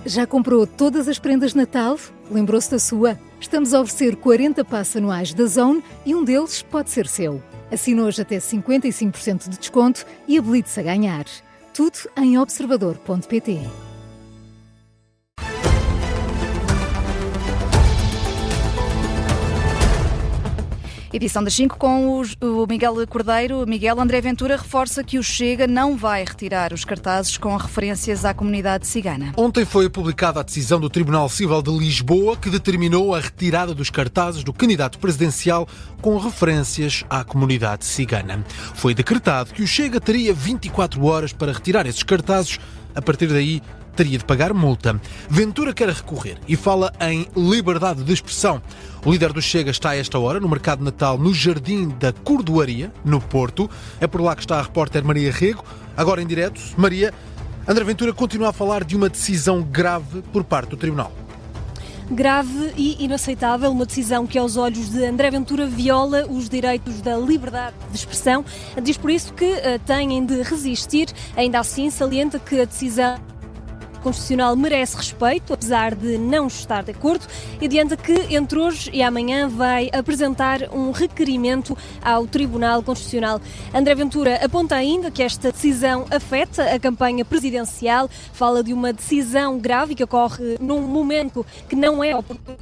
Já comprou todas as prendas de Natal? Lembrou-se da sua? Estamos a oferecer 40 passes anuais da Zone e um deles pode ser seu. Assine hoje até 55% de desconto e habilite-se a ganhar. Tudo em observador.pt. Edição das 5 com o Miguel Cordeiro. Miguel, André Ventura reforça que o Chega não vai retirar os cartazes com referências à comunidade cigana. Ontem foi publicada a decisão do Tribunal Cível de Lisboa que determinou a retirada dos cartazes do candidato presidencial com referências à comunidade cigana. Foi decretado que o Chega teria 24 horas para retirar esses cartazes. A partir daí, teria de pagar multa. Ventura quer recorrer e fala em liberdade de expressão. O líder do Chega está a esta hora no Mercado de Natal no Jardim da Cordoaria, no Porto. É por lá que está a repórter Maria Rego. Agora em direto. Maria, André Ventura continua a falar de uma decisão grave por parte do Tribunal. Grave e inaceitável, uma decisão que aos olhos de André Ventura viola os direitos da liberdade de expressão. Diz por isso que têm de resistir. Ainda assim, salienta que a decisão constitucional merece respeito, apesar de não estar de acordo, e adianta que entre hoje e amanhã vai apresentar um requerimento ao Tribunal Constitucional. André Ventura aponta ainda que esta decisão afeta a campanha presidencial, fala de uma decisão grave que ocorre num momento que não é oportuno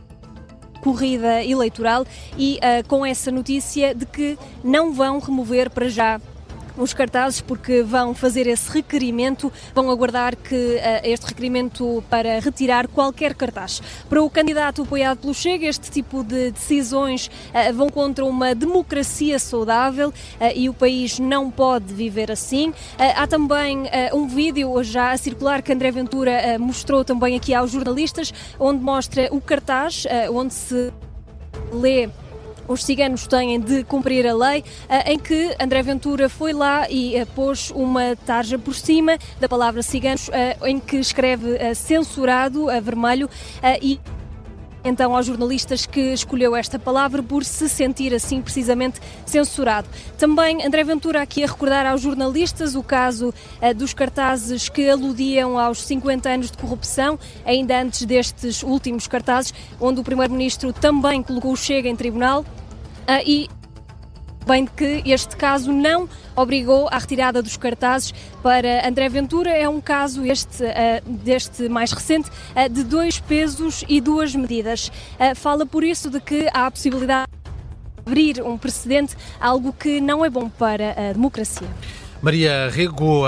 corrida eleitoral e com essa notícia de que não vão remover para já os cartazes porque vão fazer esse requerimento, vão aguardar que este requerimento para retirar qualquer cartaz. Para o candidato apoiado pelo Chega, este tipo de decisões vão contra uma democracia saudável e o país não pode viver assim. Há também um vídeo já a circular que André Ventura mostrou também aqui aos jornalistas, onde mostra o cartaz, onde se lê: os ciganos têm de cumprir a lei, em que André Ventura foi lá e pôs uma tarja por cima da palavra ciganos, em que escreve censurado a vermelho e então aos jornalistas que escolheu esta palavra por se sentir assim precisamente censurado. Também André Ventura aqui a recordar aos jornalistas o caso dos cartazes que aludiam aos 50 anos de corrupção, ainda antes destes últimos cartazes, onde o Primeiro-Ministro também colocou o Chega em tribunal e bem que este caso não obrigou à retirada dos cartazes. Para André Ventura é um caso deste mais recente de 2 pesos e 2 medidas. Fala por isso de que há a possibilidade de abrir um precedente, algo que não é bom para a democracia. Maria Rego,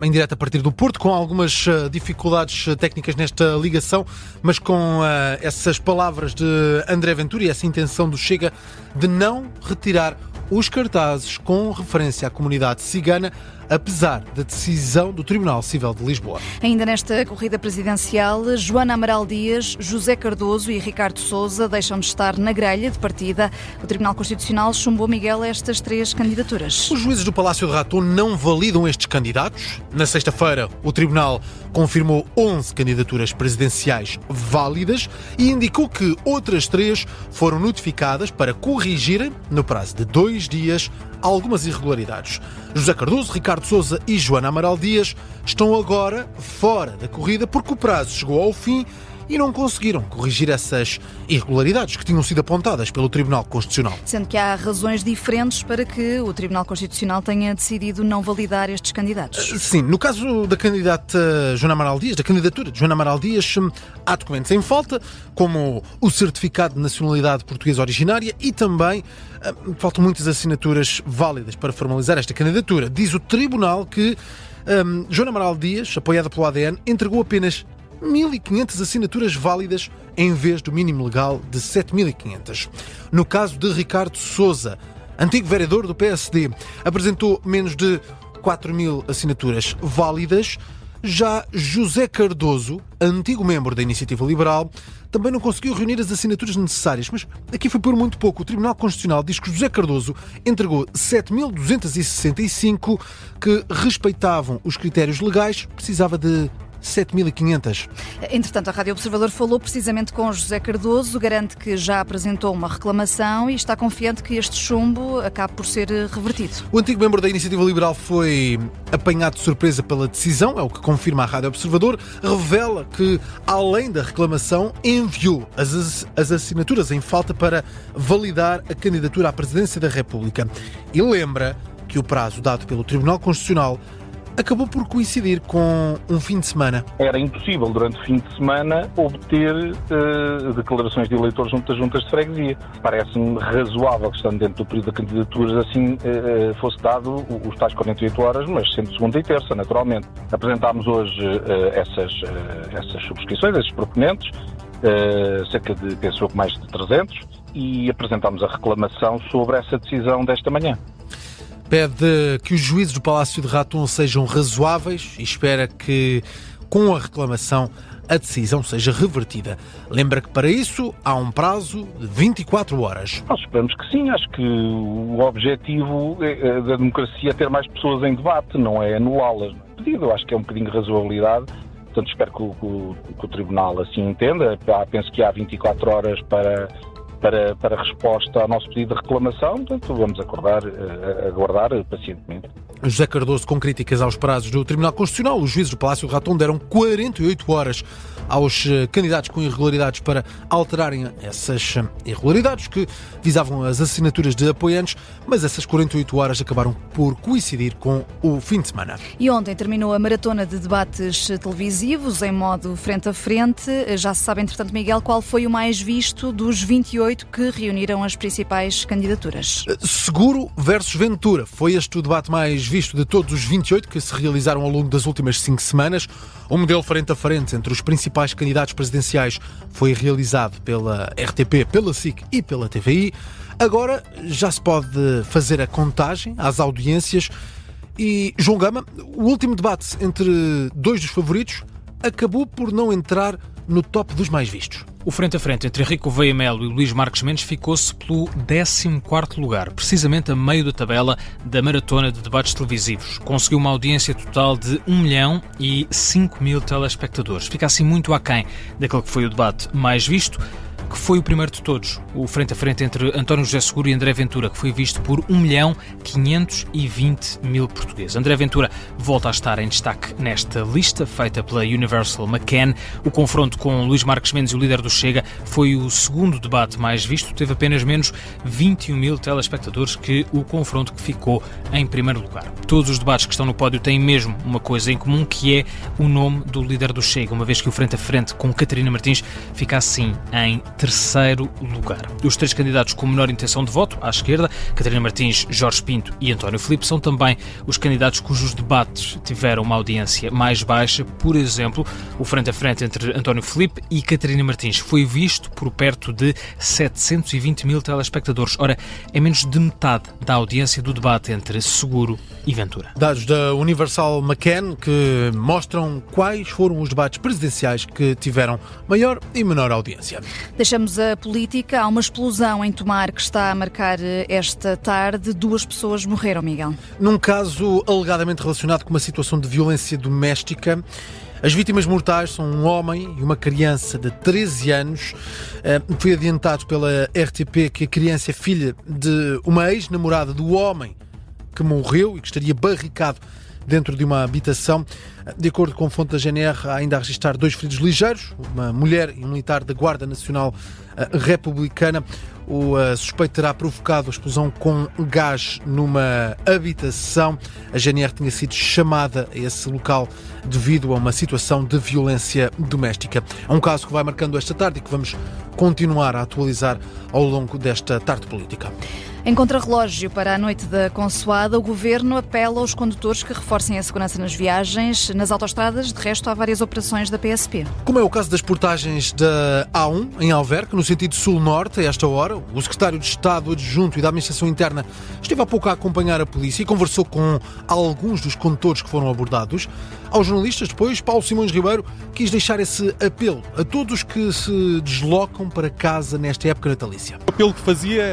em direto a partir do Porto, com algumas dificuldades técnicas nesta ligação, mas com essas palavras de André Ventura e essa intenção do Chega de não retirar os cartazes com referência à comunidade cigana, apesar da decisão do Tribunal Cível de Lisboa. Ainda nesta corrida presidencial, Joana Amaral Dias, José Cardoso e Ricardo Sousa deixam de estar na grelha de partida. O Tribunal Constitucional chumbou, Miguel, estas 3 candidaturas. Os juízes do Palácio de Raton não validam estes candidatos. Na sexta-feira, o Tribunal confirmou 11 candidaturas presidenciais válidas e indicou que outras 3 foram notificadas para corrigirem, no prazo de 2 dias, algumas irregularidades. José Cardoso, Ricardo Sousa e Joana Amaral Dias estão agora fora da corrida porque o prazo chegou ao fim e não conseguiram corrigir essas irregularidades que tinham sido apontadas pelo Tribunal Constitucional. Sendo que há razões diferentes para que o Tribunal Constitucional tenha decidido não validar estes candidatos. Sim, no caso da candidata Joana Amaral Dias, da candidatura de Joana Amaral Dias, há documentos em falta, como o certificado de nacionalidade portuguesa originária e também faltam muitas assinaturas válidas para formalizar esta candidatura. Diz o Tribunal que Joana Amaral Dias, apoiada pelo ADN, entregou apenas 1.500 assinaturas válidas em vez do mínimo legal de 7.500. No caso de Ricardo Sousa, antigo vereador do PSD, apresentou menos de 4.000 assinaturas válidas. Já José Cardoso, antigo membro da Iniciativa Liberal, também não conseguiu reunir as assinaturas necessárias, mas aqui foi por muito pouco. O Tribunal Constitucional diz que José Cardoso entregou 7.265 que respeitavam os critérios legais, precisava de 7.500. Entretanto, a Rádio Observador falou precisamente com José Cardoso, garante que já apresentou uma reclamação e está confiante que este chumbo acabe por ser revertido. O antigo membro da Iniciativa Liberal foi apanhado de surpresa pela decisão, é o que confirma a Rádio Observador, revela que, além da reclamação, enviou as assinaturas em falta para validar a candidatura à presidência da República. E lembra que o prazo dado pelo Tribunal Constitucional acabou por coincidir com um fim de semana. Era impossível, durante o fim de semana, obter declarações de eleitores junto às juntas de freguesia. Parece-me razoável que, estando dentro do período de candidaturas, assim fosse dado os tais 48 horas, mas sempre segunda e terça, naturalmente. Apresentámos hoje essas subscrições, esses proponentes, cerca de, penso que mais de 300, e apresentámos a reclamação sobre essa decisão desta manhã. Pede que os juízes do Palácio de Raton sejam razoáveis e espera que, com a reclamação, a decisão seja revertida. Lembra que para isso há um prazo de 24 horas. Nós esperamos que sim. Acho que o objetivo da democracia é ter mais pessoas em debate, não é anulá-las. Pedido, acho que é um bocadinho de razoabilidade. Portanto, espero que o Tribunal assim entenda. Penso que há 24 horas para resposta ao nosso pedido de reclamação, portanto vamos aguardar pacientemente. José Cardoso, com críticas aos prazos do Tribunal Constitucional, os juízes do Palácio de Raton deram 48 horas aos candidatos com irregularidades para alterarem essas irregularidades que visavam as assinaturas de apoiantes, mas essas 48 horas acabaram por coincidir com o fim de semana. E ontem terminou a maratona de debates televisivos em modo frente a frente. Já se sabe, entretanto, Miguel, qual foi o mais visto dos 28 que reuniram as principais candidaturas? Seguro versus Ventura. Foi este o debate mais visto de todos os 28 que se realizaram ao longo das últimas 5 semanas. O modelo frente a frente entre os principais candidatos presidenciais foi realizado pela RTP, pela SIC e pela TVI. Agora já se pode fazer a contagem às audiências e, João Gama, o último debate entre dois dos favoritos acabou por não entrar no top dos mais vistos. O frente a frente entre Henrique Gouveia Melo e Luís Marques Mendes ficou-se pelo 14º lugar, precisamente a meio da tabela da maratona de debates televisivos. Conseguiu uma audiência total de 1.005.000 telespectadores. Fica assim muito aquém daquele que foi o debate mais visto, que foi o primeiro de todos, o frente a frente entre António José Seguro e André Ventura, que foi visto por 1.520.000 portugueses. André Ventura volta a estar em destaque nesta lista, feita pela Universal McCann. O confronto com Luís Marques Mendes e o líder do Chega foi o segundo debate mais visto, teve apenas menos 21.000 telespectadores que o confronto que ficou em primeiro lugar. Todos os debates que estão no pódio têm mesmo uma coisa em comum, que é o nome do líder do Chega, uma vez que o frente a frente com Catarina Martins fica assim em terceiro lugar. Os três candidatos com menor intenção de voto, à esquerda, Catarina Martins, Jorge Pinto e António Filipe, são também os candidatos cujos debates tiveram uma audiência mais baixa. Por exemplo, o frente a frente entre António Filipe e Catarina Martins foi visto por perto de 720.000 telespectadores. Ora, é menos de metade da audiência do debate entre Seguro e Ventura. Dados da Universal McCann que mostram quais foram os debates presidenciais que tiveram maior e menor audiência. Deixamos a política. Há uma explosão em Tomar que está a marcar esta tarde. 2 pessoas morreram, Miguel. Num caso alegadamente relacionado com uma situação de violência doméstica. As vítimas mortais são um homem e uma criança de 13 anos. Foi adiantado pela RTP que a criança é filha de uma ex-namorada do homem que morreu e que estaria barricado dentro de uma habitação. De acordo com a fonte da GNR, há ainda a registrar 2 feridos ligeiros, uma mulher e um militar da Guarda Nacional Republicana. O suspeito terá provocado a explosão com gás numa habitação. A GNR tinha sido chamada a esse local devido a uma situação de violência doméstica. É um caso que vai marcando esta tarde e que vamos continuar a atualizar ao longo desta tarde política. Em contrarrelógio para a noite da Consoada, o Governo apela aos condutores que reforcem a segurança nas viagens nas autoestradas. De resto, há várias operações da PSP. Como é o caso das portagens da A1 em Alverca, no sentido sul-norte, a esta hora, o secretário de Estado Adjunto e da Administração Interna esteve há pouco a acompanhar a polícia e conversou com alguns dos condutores que foram abordados. Aos jornalistas, depois, Paulo Simões Ribeiro quis deixar esse apelo a todos que se deslocam para casa nesta época natalícia. O apelo que fazia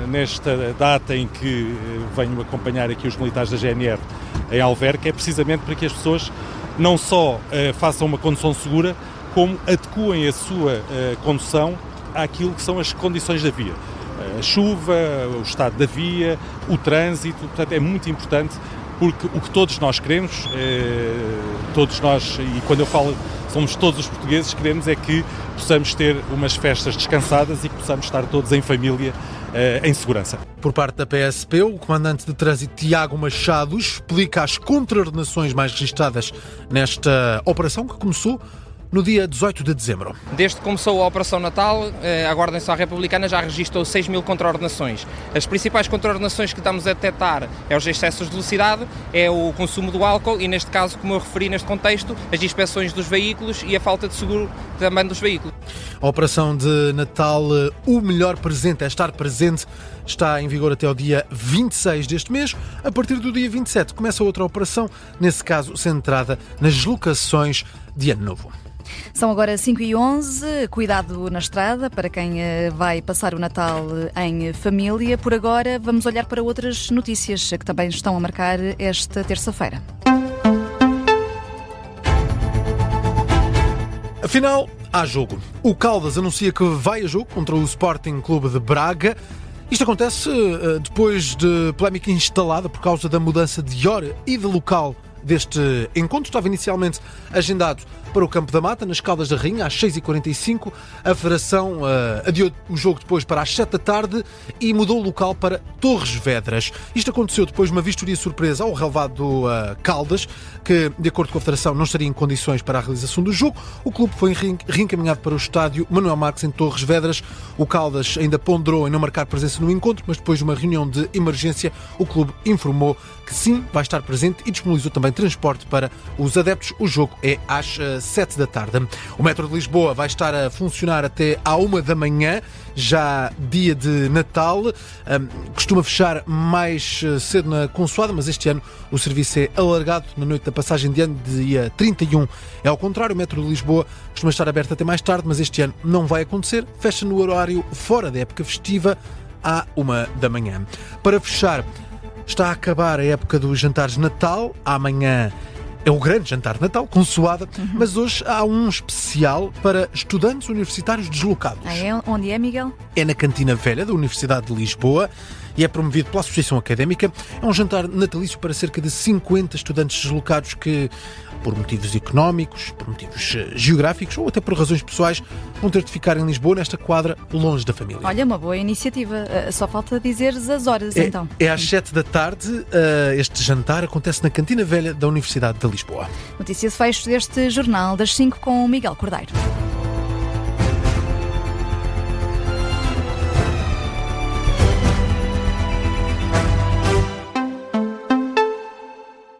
nesta data em que venho acompanhar aqui os militares da GNR em Alverca é precisamente para que as pessoas não só façam uma condução segura, como adequem a sua condução àquilo que são as condições da via. A chuva, o estado da via, o trânsito, portanto é muito importante, porque o que todos nós queremos, todos nós, e quando eu falo somos todos os portugueses, queremos é que possamos ter umas festas descansadas e que possamos estar todos em família, em segurança. Por parte da PSP, o comandante de trânsito Tiago Machado explica as contraordenações mais registadas nesta operação que começou no dia 18 de dezembro. Desde que começou a Operação Natal, a Guarda Nacional Republicana já registrou 6.000 contraordenações. As principais contraordenações que estamos a detectar é os excessos de velocidade, é o consumo do álcool e, neste caso, como eu referi neste contexto, as inspeções dos veículos e a falta de seguro também dos veículos. A Operação de Natal, o melhor presente é estar presente, está em vigor até o dia 26 deste mês. A partir do dia 27 começa outra operação, nesse caso centrada nas locações de Ano Novo. São agora 5h11, cuidado na estrada para quem vai passar o Natal em família. Por agora, vamos olhar para outras notícias que também estão a marcar esta terça-feira. Afinal, há jogo. O Caldas anuncia que vai a jogo contra o Sporting Clube de Braga. Isto acontece depois de polémica instalada por causa da mudança de hora e de local deste encontro. Estava inicialmente agendado para o Campo da Mata, nas Caldas da Rainha, às 6h45. A Federação adiou o jogo depois para às 7 da tarde e mudou o local para Torres Vedras. Isto aconteceu depois de uma vistoria surpresa ao relevado do Caldas, que, de acordo com a Federação, não estaria em condições para a realização do jogo. O clube foi reencaminhado para o estádio Manuel Marques, em Torres Vedras. O Caldas ainda ponderou em não marcar presença no encontro, mas depois de uma reunião de emergência, o clube informou que sim, vai estar presente e disponibilizou também transporte para os adeptos. O jogo é às 7 da tarde. O metro de Lisboa vai estar a funcionar até à 1 da manhã, já dia de Natal. Costuma fechar mais cedo na Consoada, mas este ano o serviço é alargado na noite da passagem de ano, dia 31. É ao contrário, o metro de Lisboa costuma estar aberto até mais tarde, mas este ano não vai acontecer. Fecha no horário fora da época festiva, à 1 da manhã. Para fechar, está a acabar a época dos jantares de Natal. Amanhã é o grande jantar de Natal, Consoada, mas hoje há um especial para estudantes universitários deslocados. Onde é, Miguel? É na Cantina Velha da Universidade de Lisboa e é promovido pela Associação Académica. É um jantar natalício para cerca de 50 estudantes deslocados que, por motivos económicos, por motivos geográficos ou até por razões pessoais, vão ter de ficar em Lisboa, nesta quadra, longe da família. Olha, uma boa iniciativa. Só falta dizeres as horas, então. É às 7 da tarde. Este jantar acontece na Cantina Velha da Universidade de Lisboa. Notícia de fecho deste Jornal das 5 com o Miguel Cordeiro.